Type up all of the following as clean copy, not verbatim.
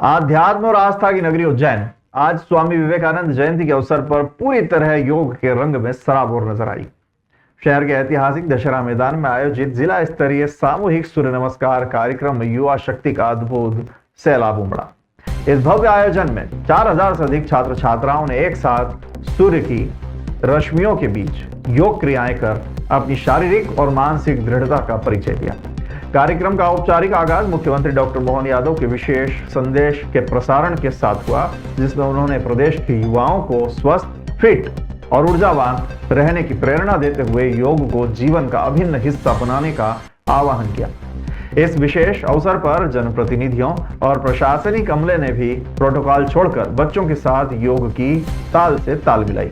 आध्यात्म और आस्था की नगरी उज्जैन आज स्वामी विवेकानंद जयंती के अवसर पर पूरी तरह योग के रंग में सराबोर नजर आई। शहर के ऐतिहासिक दशहरा मैदान में आयोजित जिला स्तरीय सामूहिक सूर्य नमस्कार कार्यक्रम में युवा शक्ति का अद्भुत सैलाब उमड़ा। इस भव्य आयोजन में 4000 से अधिक छात्र छात्राओं ने एक साथ सूर्य की रश्मियों के बीच योग क्रियाएं कर अपनी शारीरिक और मानसिक दृढ़ता का परिचय दिया। कार्यक्रम का औपचारिक आगाज मुख्यमंत्री डॉक्टर मोहन यादव के विशेष संदेश के प्रसारण के साथ हुआ, जिसमें उन्होंने प्रदेश के युवाओं को स्वस्थ, फिट और ऊर्जावान रहने की प्रेरणा देते हुए योग को जीवन का अभिन्न हिस्सा बनाने का आह्वान किया। इस विशेष अवसर पर जनप्रतिनिधियों और प्रशासनिक अमले ने भी प्रोटोकॉल छोड़कर बच्चों के साथ योग की ताल से ताल मिलाई।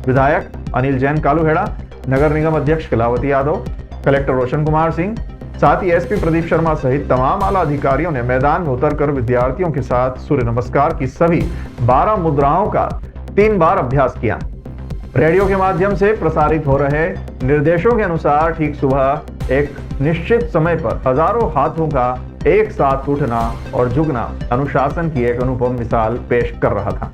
विधायक अनिल जैन कालूहेड़ा, नगर निगम अध्यक्ष कलावती यादव, कलेक्टर रोशन कुमार सिंह, साथ ही एसपी प्रदीप शर्मा सहित तमाम आला अधिकारियों ने मैदान में उतरकर विद्यार्थियों के साथ सूर्य नमस्कार की सभी 12 मुद्राओं का 3 बार अभ्यास किया। रेडियो के माध्यम से प्रसारित हो रहे निर्देशों के अनुसार ठीक सुबह एक निश्चित समय पर हजारों हाथों का एक साथ उठना और झुकना अनुशासन की एक अनुपम मिसाल पेश कर रहा था।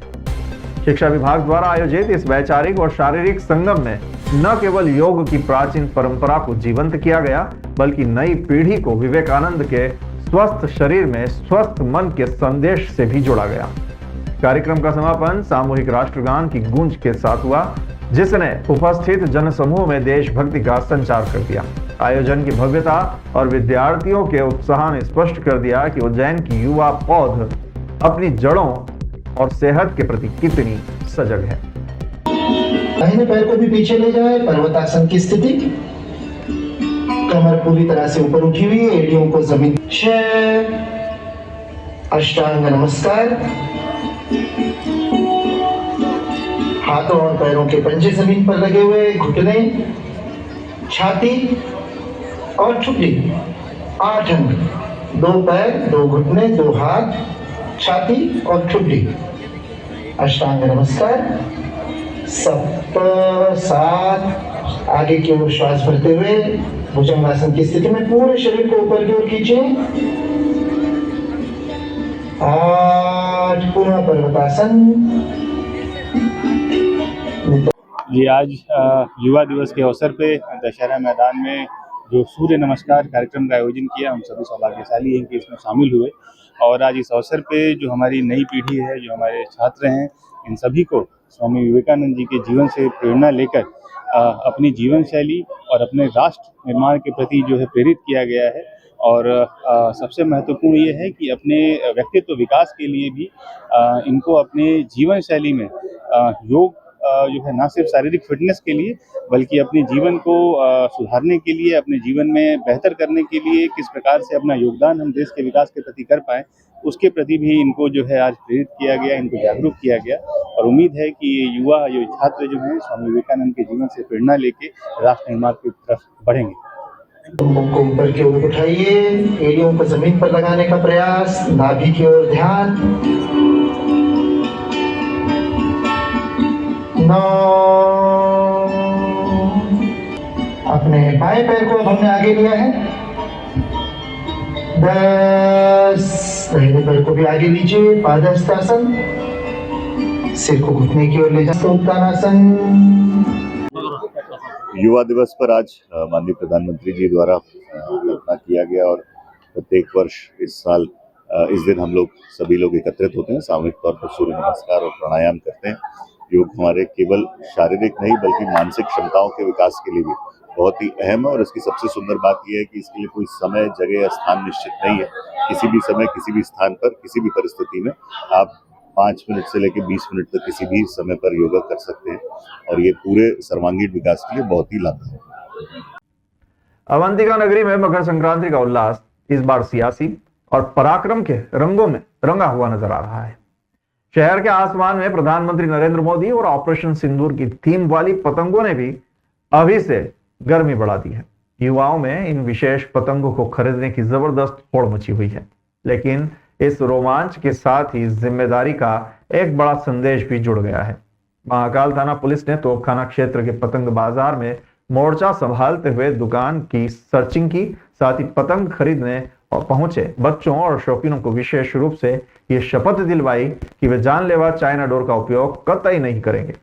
शिक्षा विभाग द्वारा आयोजित इस वैचारिक और शारीरिक संगम में न केवल योग की प्राचीन परंपरा को जीवंत किया गया, बल्कि नई पीढ़ी को विवेकानंद के स्वस्थ शरीर में स्वस्थ मन के संदेश से भी जोड़ा गया। कार्यक्रम का समापन सामूहिक राष्ट्रगान की गूंज के साथ हुआ, जिसने उपस्थित जनसमूह में देशभक्ति का संचार कर दिया। आयोजन की भव्यता और विद्यार्थियों के उत्साह ने स्पष्ट कर दिया कि उज्जैन की युवा पौध अपनी जड़ों और सेहत के प्रति कितनी सजग है। दाहिने पैर को भी पीछे ले जाए, पर्वतासन की स्थिति, कमर पूरी तरह से ऊपर उठी हुई है, एड़ियों को जमीन, अष्टांग नमस्कार, हाथों और पैरों के पंजे जमीन पर लगे हुए, घुटने, छाती और ठुड्डी, 8 अंग, 2 पैर, 2 घुटने, 2 हाथ, छाती और ठुड्डी, अष्टांग नमस्कार, 7 आगे की ओर श्वास भरते हुए भुजंगासन की स्थिति में पूरे शरीर को ऊपर की ओर खींचे, 8 पुनः पर्वतासन। जी आज युवा दिवस के अवसर पे दशहरा मैदान में जो सूर्य नमस्कार कार्यक्रम का आयोजन किया, हम सभी सौभाग्यशाली हैं कि इसमें शामिल हुए। और आज इस अवसर पे जो हमारी नई पीढ़ी है, जो हमारे छात्र हैं, इन सभी को स्वामी विवेकानंद जी के जीवन से प्रेरणा लेकर अपनी जीवन शैली और अपने राष्ट्र निर्माण के प्रति जो है प्रेरित किया गया है। और सबसे महत्वपूर्ण ये है कि अपने व्यक्तित्व विकास के लिए भी इनको अपने जीवन शैली में योग जो है ना सिर्फ शारीरिक फिटनेस के लिए, बल्कि अपने जीवन को सुधारने के लिए, अपने जीवन में बेहतर करने के लिए किस प्रकार से अपना योगदान हम देश के विकास के प्रति कर पाएँ, उसके प्रति भी इनको जो है आज प्रेरित किया गया, इनको जागरूक किया गया। और उम्मीद है कि ये युवा, ये छात्र जो हैं, स्वामी विवेकानंद के जीवन से प्रेरणा लेके राष्ट्र निर्माण की तरफ बढ़ेंगे। को ऊपर की ओर उठाइए, एड़ियों को जमीन पर लगाने का प्रयास, नाभि की ओर ध्यान, 9, अपने बाएं पैर को अब हमने आगे लिया है, 10, दाहिने पैर को भी आगे लीजिए, पादहस्तासन, सिर को घुटने की ओर ले जाए, उत्तानासन। युवा दिवस पर आज माननीय प्रधानमंत्री जी द्वारा कल्पना किया गया और प्रत्येक वर्ष इस साल इस दिन हम लोग सभी लोग एकत्रित होते हैं, सामूहिक तौर पर सूर्य नमस्कार और प्राणायाम करते हैं। योग हमारे केवल शारीरिक नहीं बल्कि मानसिक क्षमताओं के विकास के लिए भी बहुत ही अहम है। और इसकी सबसे सुंदर बात यह है कि इसके लिए कोई समय, जगह या स्थान निश्चित नहीं है। किसी भी समय, किसी भी स्थान पर, किसी भी परिस्थिति में आप 5 मिनट से लेकर 20 मिनट तक किसी भी समय पर योगा कर सकते हैं और ये पूरे सर्वांगीण विकास के लिए बहुत ही लाभदायक है। अवंतिका नगरी में मकर संक्रांति का उल्लास इस बार सियासी और पराक्रम के रंगों में रंगा हुआ नजर आ रहा है। शहर के आसमान में प्रधानमंत्री नरेंद्र मोदी और ऑपरेशन सिंदूर की थीम वाली पतंगों ने भी अभी से गर्मी बढ़ा दी है। युवाओं में इन विशेष पतंगों को खरीदने की जबरदस्त होड़ मची हुई है, लेकिन इस रोमांच के साथ ही जिम्मेदारी का एक बड़ा संदेश भी जुड़ गया है। महाकाल थाना पुलिस ने तोपखाना क्षेत्र के पतंग बाजार में मोर्चा संभालते हुए दुकान की सर्चिंग की, साथ ही पतंग खरीदने और पहुंचे बच्चों और शौकीनों को विशेष रूप से ये शपथ दिलवाई कि वे जानलेवा चाइना डोर का उपयोग कतई नहीं करेंगे।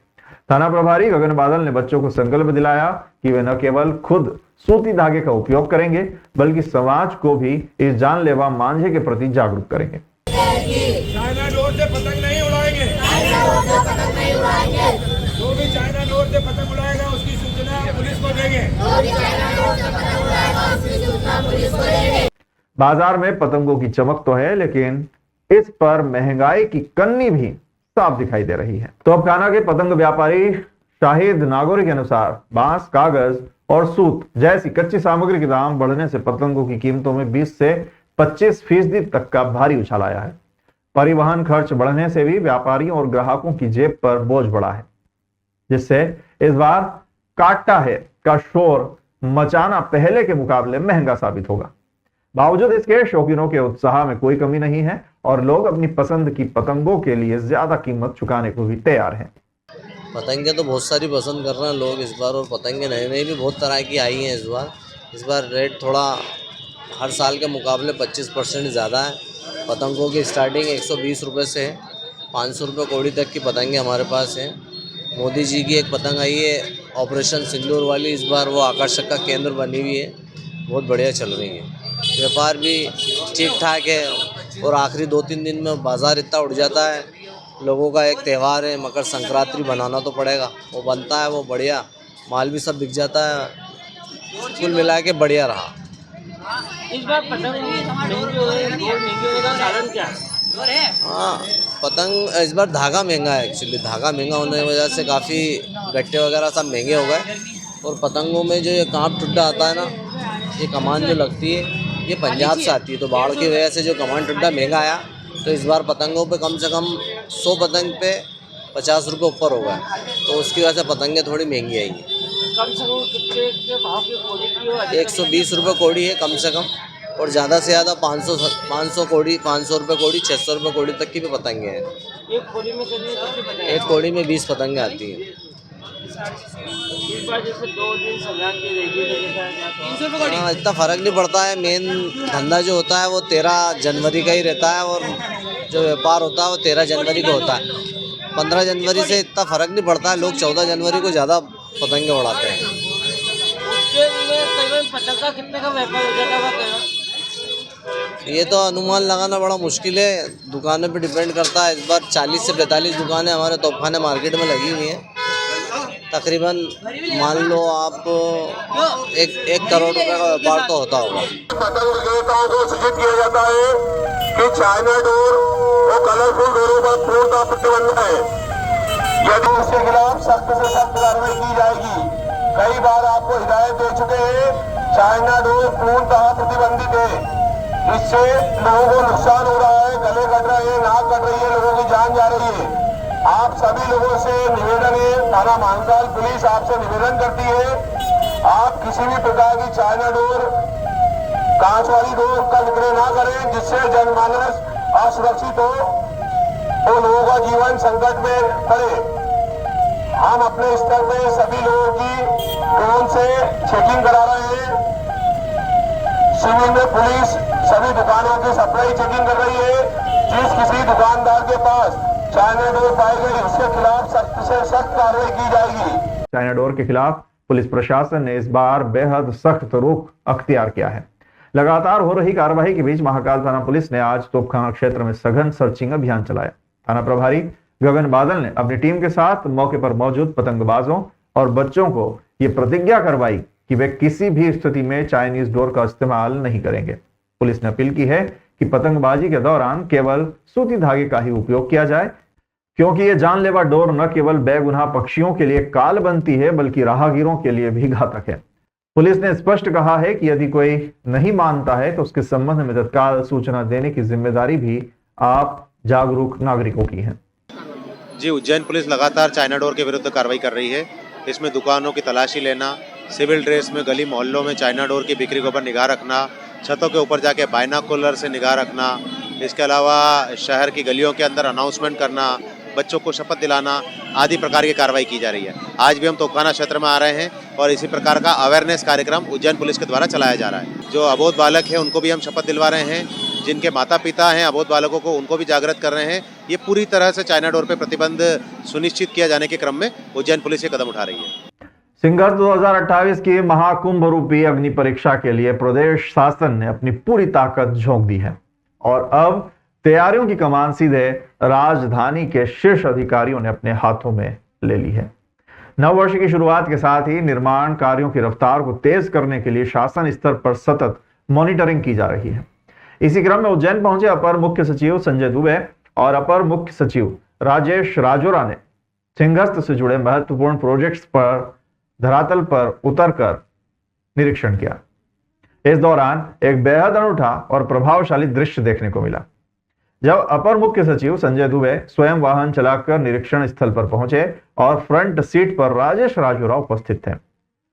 थाना प्रभारी गगन बादल ने बच्चों को संकल्प दिलाया कि वे न केवल खुद सूती धागे का उपयोग करेंगे बल्कि समाज को भी इस जानलेवा मांझे के प्रति जागरूक करेंगे। चाइना डोर से पतंग नहीं उड़ाएंगे। जो भी चाइना डोर से पतंग उड़ाएगा उसकी सूचना पुलिस को देंगे। बाजार में पतंगों की चमक तो है, लेकिन इस पर महंगाई की कन्नी भी साफ दिखाई दे रही है। तो अब काना के पतंग व्यापारी शाहिद नागौरी के अनुसार बांस, कागज और सूत जैसी कच्ची सामग्री के दाम बढ़ने से पतंगों की कीमतों में 20 से 25% तक का भारी उछाल आया है। परिवहन खर्च बढ़ने से भी व्यापारियों और ग्राहकों की जेब पर बोझ बढ़ा है, जिससे इस बार काटा है का शोर मचाना पहले के मुकाबले महंगा साबित होगा। बावजूद इसके शौकीनों के उत्साह में कोई कमी नहीं है और लोग अपनी पसंद की पतंगों के लिए ज्यादा कीमत चुकाने को भी तैयार हैं। पतंगे तो बहुत सारी पसंद कर रहे हैं लोग इस बार, और पतंगे नई नई भी बहुत तरह की आई हैं इस बार रेट थोड़ा हर साल के मुकाबले 25% ज़्यादा है। पतंगों की स्टार्टिंग 120 रुपये से है, 500 रुपये कोड़ी तक की पतंगे हमारे पास हैं। मोदी जी की एक पतंग आई है ऑपरेशन सिंदूर वाली, इस बार वो आकर्षक का केंद्र बनी हुई है, बहुत बढ़िया चल रही है। व्यापार भी ठीक ठाक है और आखिरी 2-3 दिन में बाज़ार इतना उठ जाता है। लोगों का एक त्यौहार है मकर संक्रांति, बनाना तो पड़ेगा, वो बनता है, वो बढ़िया माल भी सब बिक जाता है। कुल मिला के बढ़िया रहा। इस बार पतंग महंगी हो गई, महंगी होने का कारण क्या है? हाँ, पतंग इस बार धागा महंगा है। एक्चुअली धागा महंगा होने की वजह से काफ़ी गट्टे वगैरह सब महंगे हो गए। और पतंगों में जो ये कांप टुड्डा आता है ना, ये कमान जो लगती है ये पंजाब से आती है, तो बाढ़ की वजह से जो कमान टुड्डा महंगा आया, तो इस बार पतंगों पे कम से कम 100 पतंग पे 50 रुपये ऊपर हो गए, तो उसकी वजह से पतंगें थोड़ी महंगी आई हैं। कम से कम कितने के भाव की कोड़ी की हो? 120 रुपये कोड़ी है कम से कम, और ज़्यादा से ज़्यादा 500 कोड़ी, 500 रुपये कोड़ी, 600 रुपये कोड़ी तक की भी पतंगें हैं। एक कोड़ी में कितनी पतंग? एक कोड़ी में 20 पतंगें आती हैं। इस बार जैसे 2 दिन संक्रांति की रहेगी तो जैसा 300 रुपये कोड़ी। हाँ, इतना फ़र्क नहीं पड़ता है। मेन धंधा जो होता है वो 13 जनवरी का ही रहता है, और जो व्यापार होता है वो 13 जनवरी को होता है। 15 जनवरी से इतना फ़र्क नहीं पड़ता है। लोग 14 जनवरी को ज़्यादा पतंगे उड़ाते हैं। उसके लिए करीबन पतंग का कितने का व्यापार हो जाता होगा करीबन? ये तो अनुमान लगाना बड़ा मुश्किल है, दुकानों पे डिपेंड करता है। इस बार 40 से 45 दुकानें हमारे तोपखाने मार्केट में लगी हुई हैं। तकरीबन मान लो आप 1 करोड़ रुपए का व्यापार तो होता होगा। पतंग विक्रेताओं को सूचित किया जाता है कि चाइना डोर और कलरफुल डोरों पर पूर्णतः प्रतिबंध है। यदि उसके खिलाफ सख्त से सख्त कार्रवाई की जाएगी। कई बार आपको हिदायत दे चुके हैं, चाइना डोर पूर्णतः प्रतिबंधित है। इससे लोगों को नुकसान हो रहा है, गले कट रहे हैं, नाक कट रही है, लोगों की जान जा रही है। आप सभी लोगों से निवेदन है, थाना महाकाल पुलिस आपसे निवेदन करती है, आप किसी भी प्रकार की चाइना डोर, कांच वाली डोर का विक्रय ना करें, जिससे जनमानस असुरक्षित हो और लोगों का जीवन संकट में पड़े। हम अपने स्तर पे सभी लोगों की ड्रोन से चेकिंग करा रहे हैं। शिविर में पुलिस सभी दुकानों की सप्लाई चेकिंग कर रही है। जिस किसी दुकानदार के पास चाइना डोर पाई गई, उसके खिलाफ सख्त से सख्त कार्रवाई की जाएगी। चाइना डोर के खिलाफ पुलिस प्रशासन ने इस बार बेहद सख्त रुख अख्तियार किया है। लगातार हो रही कार्रवाई के बीच महाकाल थाना पुलिस ने आज तोपखाना क्षेत्र में सघन सर्चिंग अभियान चलाया। थाना प्रभारी गगन बादल ने अपनी टीम के साथ मौके पर मौजूद पतंगबाजों और बच्चों को ये प्रतिज्ञा करवाई कि वे किसी भी स्थिति में चाइनीज डोर का इस्तेमाल नहीं करेंगे। पुलिस ने अपील की है कि पतंगबाजी के दौरान केवल सूती धागे का ही उपयोग किया जाए, क्योंकि ये जानलेवा डोर न केवल बेगुनाह पक्षियों के लिए काल बनती है बल्कि राहगीरों के लिए भी घातक है। पुलिस ने स्पष्ट कहा है कि यदि कोई नहीं मानता है तो उसके संबंध में तत्काल सूचना देने की जिम्मेदारी भी आप जागरूक नागरिकों की है। जी, उज्जैन पुलिस लगातार चाइना डोर के विरुद्ध कार्रवाई कर रही है। इसमें दुकानों की तलाशी लेना, सिविल ड्रेस में गली मोहल्लों में चाइना डोर की बिक्री के ऊपर निगाह रखना, छतों के ऊपर जाके बाइनाकुलर से निगाह रखना, इसके अलावा शहर की गलियों के अंदर अनाउंसमेंट करना, बच्चों को शपथ दिलाना आदि प्रकार की कार्रवाई की जा रही है। आज भी हम तोपखाना क्षेत्र में आ रहे हैं और इसी प्रकार का अवेयरनेस कार्यक्रम उज्जैन पुलिस के द्वारा चलाया जा रहा है। जो अबोध बालक है उनको भी हम शपथ दिलवा रहे हैं, जिनके माता पिता हैं अबोध बालकों को उनको भी जागृत कर रहे हैं। ये पूरी तरह से चाइना डोर पे प्रतिबंध सुनिश्चित किया जाने के क्रम में उज्जैन पुलिस ये कदम उठा रही है। सिंघर्ष 2028 की महाकुंभ रूपी अग्नि परीक्षा के लिए प्रदेश शासन ने अपनी पूरी ताकत झोंक दी है और अब तैयारियों की कमान सीधे राजधानी के शीर्ष अधिकारियों ने अपने हाथों में ले ली है। नववर्ष की शुरुआत के साथ ही निर्माण कार्यों की रफ्तार को तेज करने के लिए शासन स्तर पर सतत मॉनिटरिंग की जा रही है। इसी क्रम में उज्जैन पहुंचे अपर मुख्य सचिव संजय दुबे और अपर मुख्य सचिव राजेश राजोरा ने सिंघर्ष से जुड़े महत्वपूर्ण प्रोजेक्ट्स पर धरातल पर उतरकर निरीक्षण किया। इस दौरान एक बेहद अनूठा और प्रभावशाली दृश्य देखने को मिला, जब अपर मुख्य सचिव संजय दुबे स्वयं वाहन चलाकर निरीक्षण स्थल पर पहुंचे और फ्रंट सीट पर राजेश राजोरा उपस्थित थे।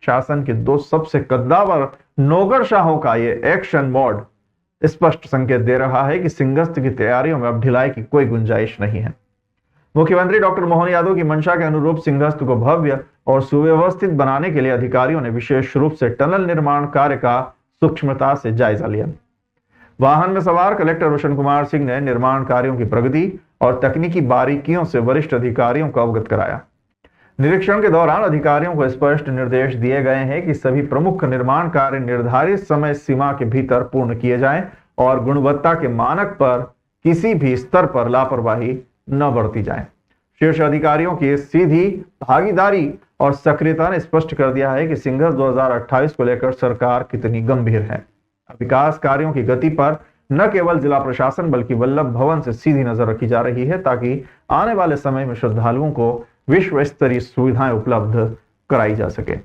शासन के दो सबसे कद्दावर नौकरशाहों का ये एक्शन मोड स्पष्ट संकेत दे रहा है कि सिंघर्ष की तैयारियों में अब ढिलाई की कोई गुंजाइश नहीं है। मुख्यमंत्री डॉक्टर मोहन यादव की मंशा के अनुरूप सिंघर्ष को भव्य और सुव्यवस्थित बनाने के लिए अधिकारियों ने विशेष रूप से टनल निर्माण कार्य का सूक्ष्मता से जायजा लिया। वाहन में सवार कलेक्टर रोशन कुमार सिंह ने निर्माण कार्यों की प्रगति और तकनीकी बारीकियों से वरिष्ठ अधिकारियों को अवगत कराया। निरीक्षण के दौरान अधिकारियों को स्पष्ट निर्देश दिए गए हैं कि सभी प्रमुख निर्माण कार्य निर्धारित समय सीमा के भीतर पूर्ण किए जाएं और गुणवत्ता के मानक पर किसी भी स्तर पर लापरवाही न बरती जाए। शीर्ष अधिकारियों की सीधी भागीदारी और सक्रियता ने स्पष्ट कर दिया है कि सिंघर्ष 2028 को लेकर सरकार कितनी गंभीर है। विकास कार्यों की गति पर न केवल जिला प्रशासन बल्कि वल्लभ भवन से सीधी नजर रखी जा रही है ताकि आने वाले समय में श्रद्धालुओं को विश्व स्तरीय सुविधाएं उपलब्ध कराई जा सके।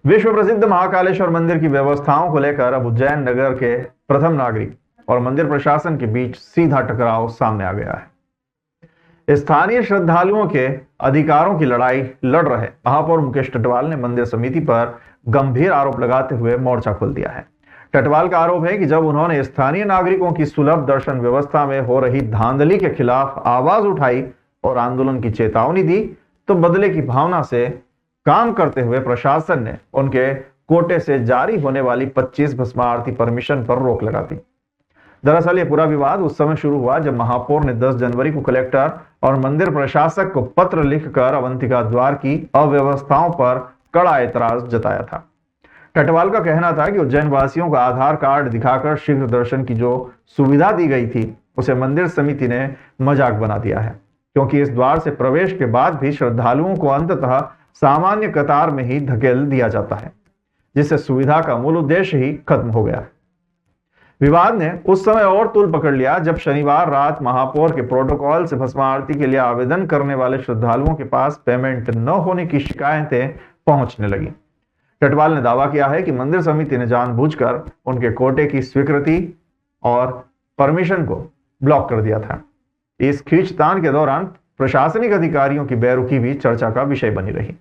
विश्व प्रसिद्ध महाकालेश्वर मंदिर की व्यवस्थाओं को लेकर अब उज्जैन नगर के प्रथम नागरिक और मंदिर प्रशासन के बीच सीधा टकराव सामने आ गया है। स्थानीय श्रद्धालुओं के अधिकारों की लड़ाई लड़ रहे महापौर मुकेश टटवाल ने मंदिर समिति पर गंभीर आरोप लगाते हुए मोर्चा खोल दिया है। टटवाल का आरोप है कि जब उन्होंने स्थानीय नागरिकों की सुलभ दर्शन व्यवस्था में हो रही धांधली के खिलाफ आवाज उठाई और आंदोलन की चेतावनी दी तो बदले की भावना से काम करते हुए प्रशासन ने उनके कोटे से जारी होने वाली 25 भस्म आरती परमिशन पर रोक लगा दी। दरअसल ये पूरा विवाद उस समय शुरू हुआ जब महापौर ने 10 जनवरी को कलेक्टर और मंदिर प्रशासक को पत्र लिखकर अवंतिका द्वार की अव्यवस्थाओं पर कड़ा एतराज जताया था। टटवाल का कहना था कि उज्जैन वासियों को आधार कार्ड दिखाकर शीघ्र दर्शन की जो सुविधा दी गई थी उसे मंदिर समिति ने मजाक बना दिया है, क्योंकि इस द्वार से प्रवेश के बाद भी श्रद्धालुओं को अंततः सामान्य कतार में ही धकेल दिया जाता है, जिससे सुविधा का मूल उद्देश्य ही खत्म हो गया। विवाद ने उस समय और तूल पकड़ लिया जब शनिवार रात महापौर के प्रोटोकॉल से भस्म आरती के लिए आवेदन करने वाले श्रद्धालुओं के पास पेमेंट न होने की शिकायतें पहुंचने लगी। टटवाल ने दावा किया है कि मंदिर समिति ने जानबूझकर उनके कोटे की स्वीकृति और परमिशन को ब्लॉक कर दिया था। इस खींचतान के दौरान प्रशासनिक अधिकारियों की बेरुखी भी चर्चा का विषय बनी रही।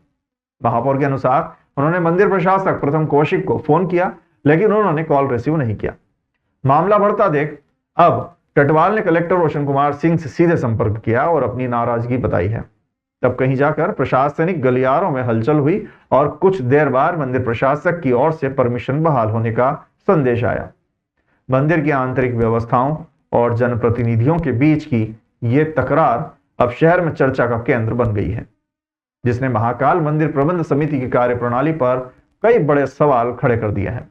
महापौर के अनुसार उन्होंने मंदिर प्रशासक प्रथम कौशिक को फोन किया, लेकिन उन्होंने कॉल रिसीव नहीं किया। मामला बढ़ता देख अब टटवाल ने कलेक्टर रोशन कुमार सिंह से सीधे संपर्क किया और अपनी नाराजगी बताई है। तब कहीं जाकर प्रशासनिक गलियारों में हलचल हुई और कुछ देर बाद मंदिर प्रशासक की ओर से परमिशन बहाल होने का संदेश आया। मंदिर की आंतरिक व्यवस्थाओं और जनप्रतिनिधियों के बीच की ये तकरार अब शहर में चर्चा का केंद्र बन गई है, जिसने महाकाल मंदिर प्रबंध समिति की कार्यप्रणाली पर कई बड़े सवाल खड़े कर दिए हैं।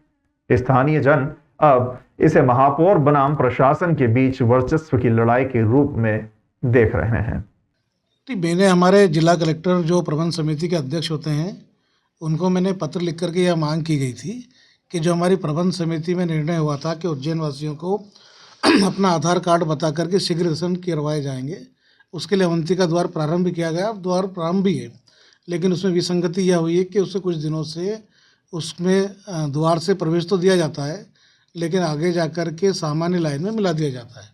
स्थानीय जन अब इसे महापौर बनाम प्रशासन के बीच वर्चस्व की लड़ाई के रूप में देख रहे हैं। मैंने हमारे जिला कलेक्टर जो प्रबंध समिति के अध्यक्ष होते हैं उनको मैंने पत्र लिख करके यह मांग की गई थी कि जो हमारी प्रबंध समिति में निर्णय हुआ था कि उज्जैन वासियों को अपना आधार कार्ड बता करके शीघ्र दर्शन करवाए जाएंगे, उसके लिए अवंतिका द्वार प्रारंभ किया गया। द्वार प्रारंभ भी है, लेकिन उसमें विसंगति यह हुई है कि उससे कुछ दिनों से उसमें द्वार से प्रवेश तो दिया जाता है, लेकिन आगे जाकर के सामान्य लाइन में मिला दिया जाता है,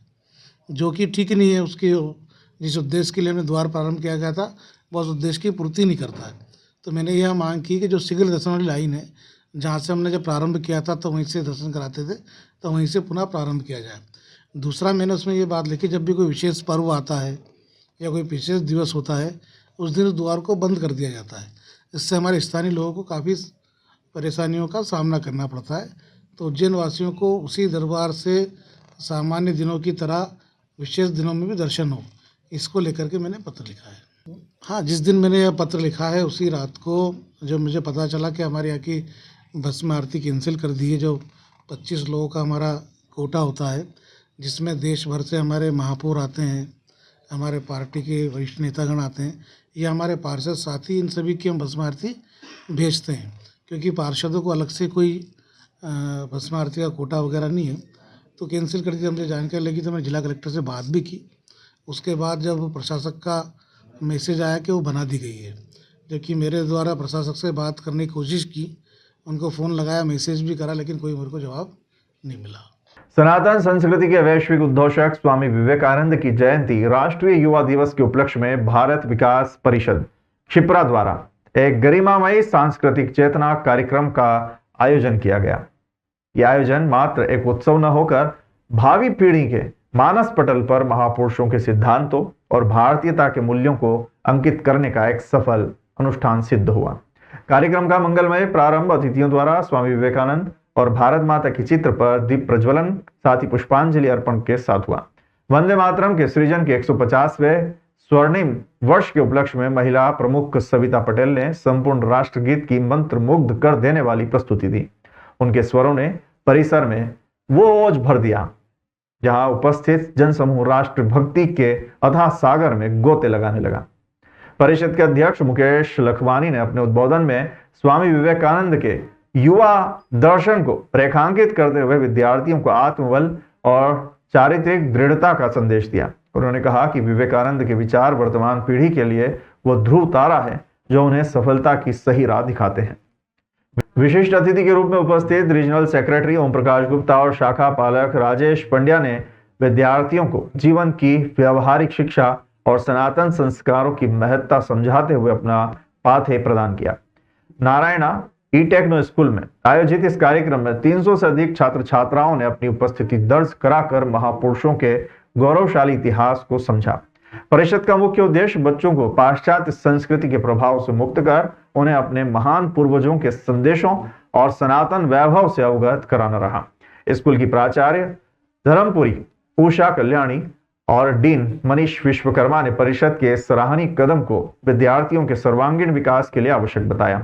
जो कि ठीक नहीं है। उसके जिस उद्देश्य के लिए हमने द्वार प्रारंभ किया गया था, वह उस उद्देश्य की पूर्ति नहीं करता है। तो मैंने यह मांग की कि जो शीघ्र दर्शन वाली लाइन है, जहाँ से हमने जब प्रारंभ किया था तो वहीं से दर्शन कराते थे, तो वहीं से पुनः प्रारंभ किया जाए। दूसरा, मैंने उसमें ये बात लिखी, जब भी कोई विशेष पर्व आता है या कोई विशेष दिवस होता है, उस दिन उस द्वार को बंद कर दिया जाता है। इससे हमारे स्थानीय लोगों को काफ़ी परेशानियों का सामना करना पड़ता है। तो उज्जैन वासियों को उसी दरबार से सामान्य दिनों की तरह विशेष दिनों में भी दर्शन हो, इसको लेकर के मैंने पत्र लिखा है। हाँ, जिस दिन मैंने यह पत्र लिखा है उसी रात को जब मुझे पता चला कि हमारे यहाँ की भस्म आरती कैंसिल कर दी है, जो 25 लोगों का हमारा कोटा होता है, जिसमें देश भर से हमारे महापौर आते हैं, हमारे पार्टी के वरिष्ठ नेतागण आते हैं, या हमारे पार्षद साथी, इन सभी की हम भस्म आरती भेजते हैं, क्योंकि पार्षदों को अलग से कोई भस्म आरती का कोटा वगैरह नहीं है। तो कैंसिल कर दी। मुझे जानकारी लगी तो मैंने जिला कलेक्टर से बात भी की। उसके बाद जब प्रशासक का मैसेज आया कि वो बना दी गई है, जबकि मेरे द्वारा प्रशासक से बात करने की कोशिश की, उनको फ़ोन लगाया, मैसेज भी करा, लेकिन कोई मेरे को जवाब नहीं मिला। सनातन संस्कृति के वैश्विक उद्घोषक स्वामी विवेकानंद की जयंती राष्ट्रीय युवा दिवस के उपलक्ष्य में भारत विकास परिषद क्षिप्रा द्वारा एक गरिमामयी सांस्कृतिक चेतना कार्यक्रम का आयोजन किया गया। यह आयोजन मात्र एक उत्सव न होकर भावी पीढ़ी के मानस पटल पर महापुरुषों के सिद्धांतों और भारतीयता के मूल्यों को अंकित करने का एक सफल अनुष्ठान सिद्ध हुआ। कार्यक्रम का मंगलमय प्रारंभ अतिथियों द्वारा स्वामी विवेकानंद और भारत माता के चित्र पर दीप प्रज्वलन साथ ही पुष्पांजलि अर्पण के साथ हुआ। वंदे मातरम के सृजन के 150वें स्वर्णिम वर्ष के उपलक्ष्य में महिला प्रमुख सविता पटेल ने संपूर्ण राष्ट्रगीत की मंत्र मुग्ध कर देने वाली प्रस्तुति दी। उनके स्वरों ने परिसर में वो ओज भर दिया जहां उपस्थित जनसमूह राष्ट्र भक्ति के अथाह सागर में गोते लगाने लगा। परिषद के अध्यक्ष मुकेश लखवानी ने अपने उद्बोधन में स्वामी विवेकानंद के युवा दर्शन को रेखांकित करते हुए विद्यार्थियों को आत्मबल और चारित्रिक दृढ़ता का संदेश दिया। उन्होंने कहा कि विवेकानंद के विचार वर्तमान पीढ़ी के लिए वो ध्रुव तारा है जो उन्हें सफलता की सही राह दिखाते हैं। विशिष्ट अतिथि के रूप में उपस्थित रीजनल सेक्रेटरी ओम प्रकाश गुप्ता और शाखा पालक राजेश पंड्या ने विद्यार्थियों को जीवन की व्यवहारिक शिक्षा और सनातन संस्कारों की महत्ता समझाते हुए अपना पाथेय प्रदान किया। नारायणा ई टेक्नो स्कूल में आयोजित इस कार्यक्रम में 300 से अधिक छात्र छात्राओं ने अपनी उपस्थिति दर्ज कराकर महापुरुषों के गौरवशाली इतिहास को समझा। परिषद का मुख्य उद्देश्य बच्चों को पाश्चात्य संस्कृति के प्रभाव से मुक्त कर उन्हें अपने महान पूर्वजों के संदेशों और सनातन वैभव से अवगत कराना रहा। स्कूल की प्राचार्य धर्मपुरी उषा कल्याणी और डीन मनीष विश्वकर्मा ने परिषद के सराहनीय कदम को विद्यार्थियों के सर्वांगीण विकास के लिए आवश्यक बताया।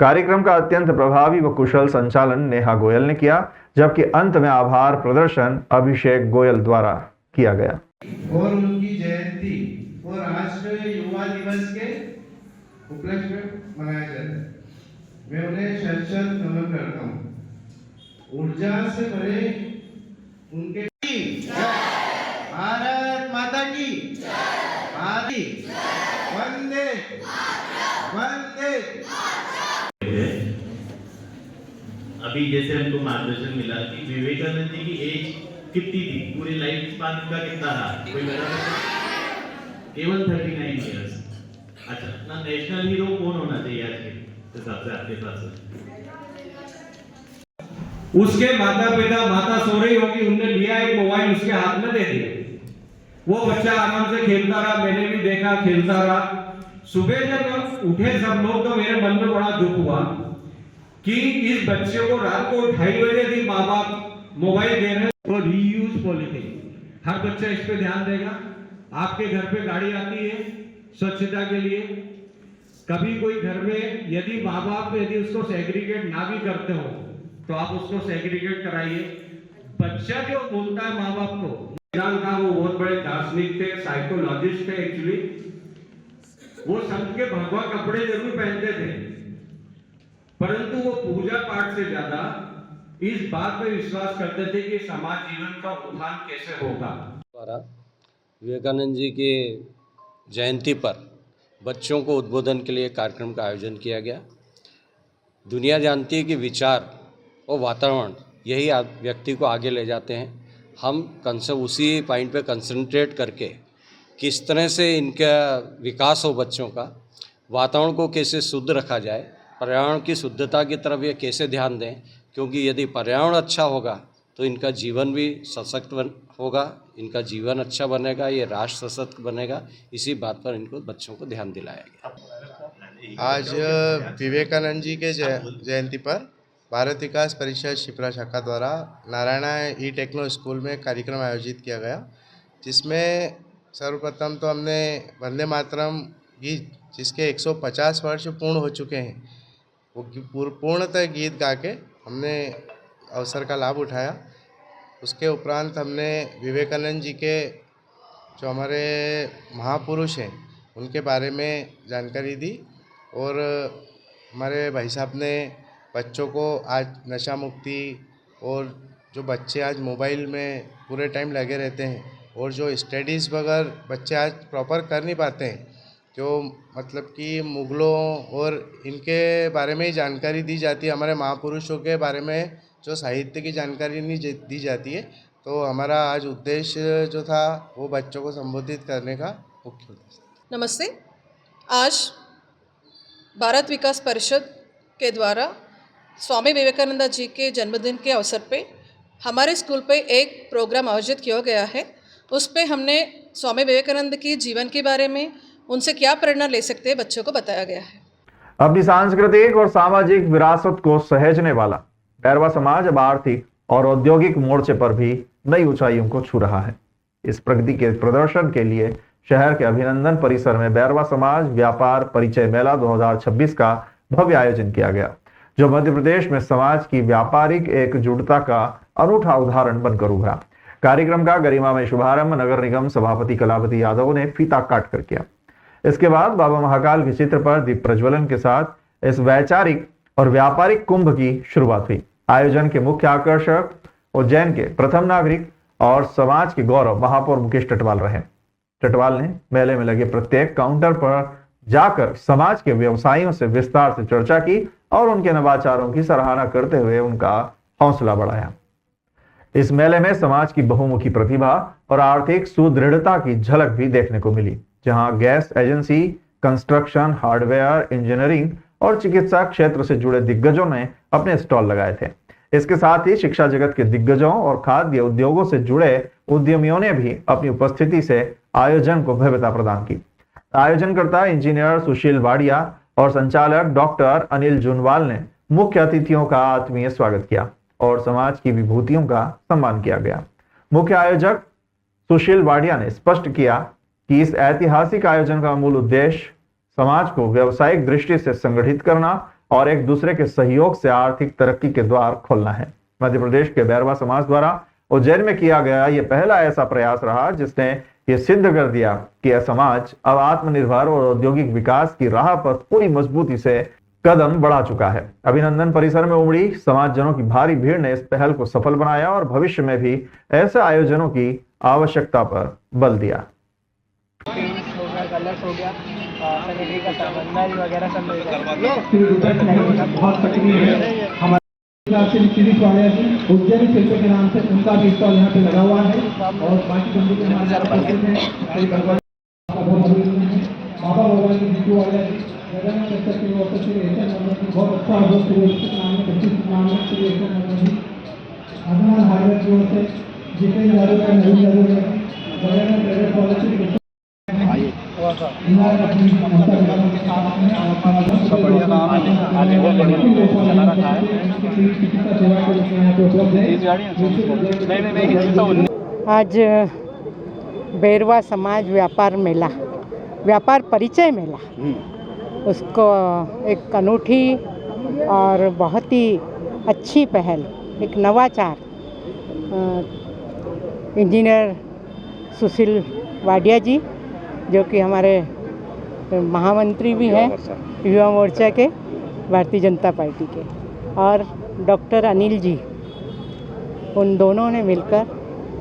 कार्यक्रम का अत्यंत प्रभावी व कुशल संचालन नेहा गोयल ने किया, जबकि अंत में आभार प्रदर्शन अभिषेक गोयल द्वारा किया गया। और उनकी जयंती और राष्ट्रीय युवा दिवस के उपलक्ष्य में मनाया जाता है। मैं उन्हें शत नमन करता हूँ। ऊर्जा से भरे उनके भारत माता की आदि वंदे वंदे। अभी जैसे हमको मार्गदर्शन मिला कि विवेकानंद जी की एज कितनी थी, पूरी लाइफ स्पान का कितना रहा, कोई केवल 39 इयर्स। अच्छा, ना नेशनल हीरो कौन होना चाहिए आज के हिसाब से आपके पास? उसके माता पिता, माता सो रही होगी, उनने लिया एक मोबाइल उसके हाथ में दे दिया। वो बच्चा आराम से खेलता रहा, मैंने भी देखा खेलता रहा। सुबह जब उठे सब लोग तो मेरे मन में बड़ा दुख हुआ कि इस बच्चे को रात को 2:30 बजे भी माँ बाप मोबाइल दे रहे हैं। और रीयूज पॉलिथीन, हर बच्चा इस पे ध्यान देगा। आपके घर पे गाड़ी आती है स्वच्छता के लिए, कभी कोई घर में यदि माँ बाप यदि उसको सेग्रीगेट ना भी करते हो तो आप उसको सेग्रीगेट कराइए। बच्चा जो बोलता है माँ बाप को, था वो बहुत बड़े दार्शनिक थे, साइकोलॉजिस्ट थे एक्चुअली। वो संत के भगवा कपड़े जरूर पहनते थे, परंतु वो पूजा पाठ से ज्यादा इस बात में विश्वास करते थे कि समाज जीवन का उत्थान कैसे होगा। द्वारा विवेकानंद जी के जयंती पर बच्चों को उद्बोधन के लिए कार्यक्रम का आयोजन किया गया। दुनिया जानती है कि विचार और वातावरण यही व्यक्ति को आगे ले जाते हैं। हम उसी पॉइंट पे कंसंट्रेट करके किस तरह से इनका विकास हो, बच्चों का वातावरण को कैसे शुद्ध रखा जाए, पर्यावरण की शुद्धता की तरफ ये कैसे ध्यान दें, क्योंकि यदि पर्यावरण अच्छा होगा तो इनका जीवन भी सशक्त होगा, इनका जीवन अच्छा बनेगा, ये राष्ट्र सशक्त बनेगा। इसी बात पर इनको बच्चों को ध्यान दिलाया गया। आज विवेकानंद जी के जयंती पर भारत विकास परिषद शिप्रा शाखा द्वारा नारायणा ई टेक्नो स्कूल में कार्यक्रम आयोजित किया गया, जिसमें सर्वप्रथम तो हमने वंदे मातरम गीत, जिसके 150 वर्ष पूर्ण हो चुके हैं, वो पूर्णतः गीत गा के हमने अवसर का लाभ उठाया। उसके उपरांत हमने विवेकानंद जी के जो हमारे महापुरुष हैं उनके बारे में जानकारी दी, और हमारे भाई साहब ने बच्चों को आज नशा मुक्ति, और जो बच्चे आज मोबाइल में पूरे टाइम लगे रहते हैं और जो स्टडीज़ वगैरह बच्चे आज प्रॉपर कर नहीं पाते हैं, जो मतलब कि मुग़लों और इनके बारे में ही जानकारी दी जाती है, हमारे महापुरुषों के बारे में जो साहित्य की जानकारी नहीं दी जाती है। तो हमारा आज उद्देश्य जो था वो बच्चों को संबोधित करने का मुख्य उद्देश्य। नमस्ते। आज भारत विकास परिषद के द्वारा स्वामी विवेकानंद जी के जन्मदिन के अवसर पे हमारे स्कूल पे एक प्रोग्राम आयोजित किया गया है। उस पे हमने स्वामी विवेकानंद की जीवन के बारे में, उनसे क्या प्रेरणा ले सकते हैं, बच्चों को बताया गया है। अपनी सांस्कृतिक और सामाजिक विरासत को सहेजने वाला बैरवा समाज अब आर्थिक और औद्योगिक मोर्चे पर भी नई ऊंचाइयों को छू रहा है। इस प्रगति के प्रदर्शन के लिए शहर के अभिनंदन परिसर में बैरवा समाज व्यापार परिचय मेला 2026 का भव्य आयोजन किया गया, जो मध्य प्रदेश में समाज की व्यापारिक एकजुटता का अनूठा उदाहरण बनकर उभरा। कार्यक्रम का गरिमामय शुभारंभ नगर निगम सभापति कलावती यादव ने फीता काट कर किया। इसके बाद बाबा महाकाल के चित्र पर दीप प्रज्वलन के साथ इस वैचारिक और व्यापारिक कुंभ की शुरुआत हुई। आयोजन के मुख्य आकर्षक उज्जैन के प्रथम नागरिक और समाज के गौरव महापौर मुकेश टटवाल रहे। टटवाल ने मेले में लगे प्रत्येक काउंटर पर जाकर समाज के व्यवसायियों से विस्तार से चर्चा की और उनके नवाचारों की सराहना करते हुए उनका हौसला बढ़ाया। इस मेले में समाज की बहुमुखी प्रतिभा और आर्थिक सुदृढ़ता की झलक भी देखने को मिली, जहां gas agency, construction, hardware, engineering और चिकित्सा क्षेत्र से जुड़े दिग्गजों ने अपने स्टॉल लगाए थे। इसके साथ ही शिक्षा जगत के दिग्गजों और खाद्य उद्योगों से जुड़े उद्यमियों ने भी अपनी उपस्थिति से आयोजन को भव्यता प्रदान की। आयोजनकर्ता इंजीनियर सुशील वाडिया और संचालक डॉक्टर अनिल जुनवाल ने मुख्य अतिथियों का आत्मीय स्वागत किया और समाज की विभूतियों का सम्मान किया गया। मुख्य आयोजक सुशील वाडिया ने स्पष्ट किया कि इस ऐतिहासिक आयोजन का मूल उद्देश्य समाज को व्यावसायिक दृष्टि से संगठित करना और एक दूसरे के सहयोग से आर्थिक तरक्की के द्वार खोलना है। मध्य प्रदेश के बैरवा समाज द्वारा उज्जैन में किया गया यह पहला ऐसा प्रयास रहा जिसने ये सिद्ध कर दिया कि यह समाज अब आत्मनिर्भर और औद्योगिक विकास की राह पर पूरी मजबूती से कदम बढ़ा चुका है। अभिनंदन परिसर में उमड़ी समाजजनों की भारी भीड़ ने इस पहल को सफल बनाया और भविष्य में भी ऐसे आयोजनों की आवश्यकता पर बल दिया। कलर्स हो गया, सैनिटरी का सामान वगैरह सब मिल उज्जैन शिल्प के नाम से उनका भी स्टॉल यहाँ पे लगा हुआ है और बाकी बंदी के बाबा भगवान की जीतू वाले बहुत अच्छा हार्डवेयर की ओर से जितने जादूगर नवीन जादूगर पॉलिसी आज बैरवा समाज व्यापार मेला, व्यापार परिचय मेला, उसको एक अनूठी और बहुत ही अच्छी पहल, एक नवाचार इंजीनियर सुशील वाडिया जी, जो कि हमारे महामंत्री भी हैं युवा मोर्चा के भारतीय जनता पार्टी के, और डॉक्टर अनिल जी, उन दोनों ने मिलकर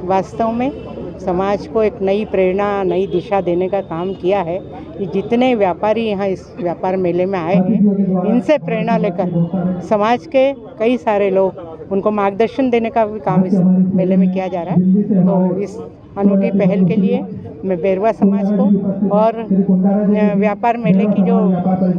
वास्तव में समाज को एक नई प्रेरणा, नई दिशा देने का काम किया है। कि जितने व्यापारी यहाँ इस व्यापार मेले में आए हैं, इनसे प्रेरणा लेकर समाज के कई सारे लोग उनको मार्गदर्शन देने का भी काम इस मेले में किया जा रहा है। तो इस अनूठी पहल के लिए मैं बेरवा समाज को और व्यापार मेले की जो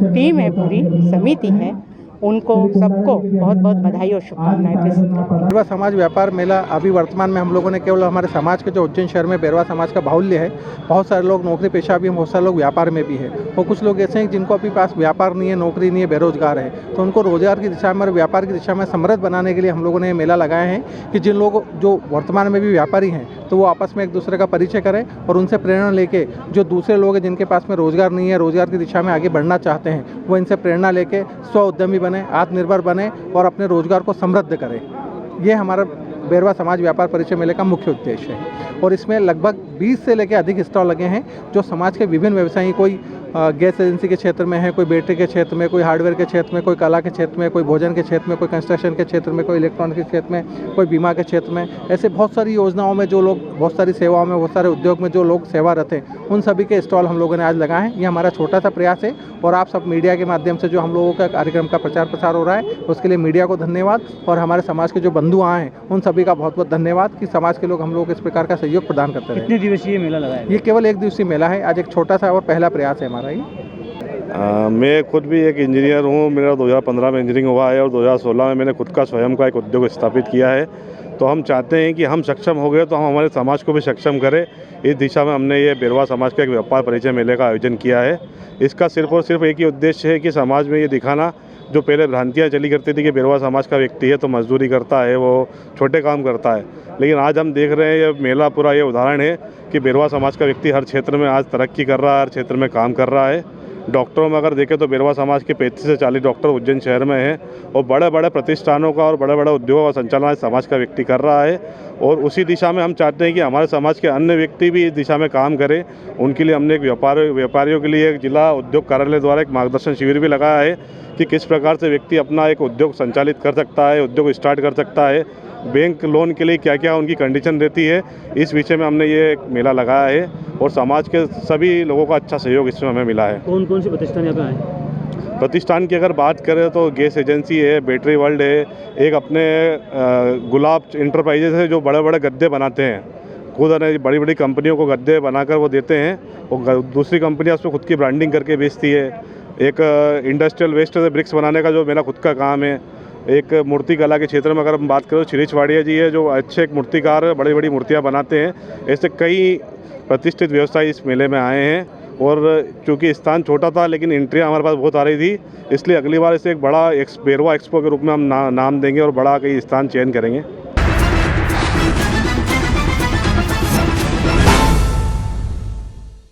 टीम है, पूरी समिति है, उनको सबको बहुत बहुत बधाई और शुभकामनाएं प्रेषित करती हूं। बेरवा समाज व्यापार मेला अभी वर्तमान में हम लोगों ने केवल हमारे समाज के जो उज्जैन शहर में बेरवा समाज का बाहुल्य है, बहुत सारे लोग नौकरी पेशा भी हैं, बहुत सारे लोग व्यापार में भी है, और कुछ लोग ऐसे हैं जिनको अभी पास व्यापार नहीं है, नौकरी नहीं है, बेरोजगार है। तो उनको रोजगार की दिशा में और व्यापार की दिशा में समृद्ध बनाने के लिए हम लोगों ने मेला लगाए हैं कि जिन लोग जो वर्तमान में भी व्यापारी हैं तो वो आपस में एक दूसरे का परिचय करें और उनसे प्रेरणा लेके जो दूसरे लोग हैं जिनके पास में रोजगार नहीं है, रोजगार की दिशा में आगे बढ़ना चाहते हैं, वो इनसे प्रेरणा लेके स्व उद्यमी बने, आत्मनिर्भर बने और अपने रोजगार को समृद्ध करें। ये हमारा बेरवा समाज व्यापार परिचय मेले का मुख्य उद्देश्य है। और इसमें लगभग 20 से लेकर अधिक स्टॉल लगे हैं जो समाज के विभिन्न व्यवसायी, कोई गैस एजेंसी के क्षेत्र में है, कोई बैटरी के क्षेत्र में, कोई हार्डवेयर के क्षेत्र में, कोई कला के क्षेत्र में, कोई भोजन के क्षेत्र में, कोई कंस्ट्रक्शन के क्षेत्र में, कोई इलेक्ट्रॉनिक के क्षेत्र में, कोई बीमा के क्षेत्र में, ऐसे बहुत सारी योजनाओं में जो लोग, बहुत सारी सेवाओं में, बहुत सारे उद्योग में जो लोग सेवारत हैं, उन सभी के स्टॉल हम लोगों ने आज लगाए हैं। ये हमारा छोटा सा प्रयास है और आप सब मीडिया के माध्यम से जो हम लोगों का कार्यक्रम का प्रचार प्रसार हो रहा है उसके लिए मीडिया को धन्यवाद, और हमारे समाज के जो बंधु आए हैं उन सभी का बहुत बहुत धन्यवाद कि समाज के लोग हम लोगों को इस प्रकार का सहयोग प्रदान करते रहे। कितने दिवसीय मेला लगा है? ये केवल 1 दिवसीय मेला है, आज एक छोटा सा और पहला प्रयास है हमारा ये। मैं खुद भी एक इंजीनियर हूँ। मेरा 2015 में इंजीनियरिंग हुआ है और 2016 में मैंने खुद का स्वयं का एक उद्योग स्थापित किया है। तो हम चाहते हैं कि हम सक्षम हो गए तो हम हमारे समाज को भी सक्षम करें। इस दिशा में हमने ये बेरवा समाज का एक व्यापार परिचय मेले का आयोजन किया है। इसका सिर्फ और सिर्फ एक ही उद्देश्य है कि समाज में ये दिखाना, जो पहले भ्रांतियाँ चली करती थी कि बेरवा समाज का व्यक्ति है तो मजदूरी करता है, वो छोटे काम करता है, लेकिन आज हम देख रहे हैं ये मेला पूरा ये उदाहरण है कि बेरवा समाज का व्यक्ति हर क्षेत्र में आज तरक्की कर रहा है, हर क्षेत्र में काम कर रहा है। डॉक्टरों में अगर देखें तो बेरवा समाज के 35 से 40 डॉक्टर उज्जैन शहर में हैं और बड़े बड़े प्रतिष्ठानों का और बड़े बड़े उद्योगों का संचालन समाज का व्यक्ति कर रहा है। और उसी दिशा में हम चाहते हैं कि हमारे समाज के अन्य व्यक्ति भी इस दिशा में काम करें। उनके लिए हमने एक व्यापारियों के लिए एक जिला उद्योग कार्यालय द्वारा एक मार्गदर्शन शिविर भी लगाया है कि किस प्रकार से व्यक्ति अपना एक उद्योग संचालित कर सकता है, उद्योग स्टार्ट कर सकता है, बैंक लोन के लिए क्या क्या उनकी कंडीशन रहती है। इस विषय में हमने ये एक मेला लगाया है और समाज के सभी लोगों का अच्छा सहयोग इसमें हमें मिला है। कौन कौन से प्रतिष्ठान यहाँ पे आए? प्रतिष्ठान की अगर बात करें तो गैस एजेंसी है, बैटरी वर्ल्ड है, एक अपने गुलाब इंटरप्राइजेज है जो बड़े बड़े गद्दे बनाते हैं, खुद बड़ी बड़ी कंपनियों को गद्दे बनाकर वो देते हैं और दूसरी कंपनियाँ उसमें खुद की ब्रांडिंग करके बेचती है। एक इंडस्ट्रियल वेस्ट से ब्रिक्स बनाने का जो मेरा खुद का काम है। एक मूर्ति कला के क्षेत्र में अगर हम बात करें तो शिरीष वाडिया जी है जो अच्छे एक मूर्तिकार, बड़ी बड़ी मूर्तियाँ बनाते हैं। ऐसे कई प्रतिष्ठित व्यवसायी इस मेले में आए हैं और चूँकि स्थान छोटा था लेकिन एंट्रियाँ हमारे पास बहुत आ रही थी, इसलिए अगली बार इसे एक बड़ा बेरवा एक्सपो के रूप में हम नाम देंगे और बड़ा कई स्थान चयन करेंगे।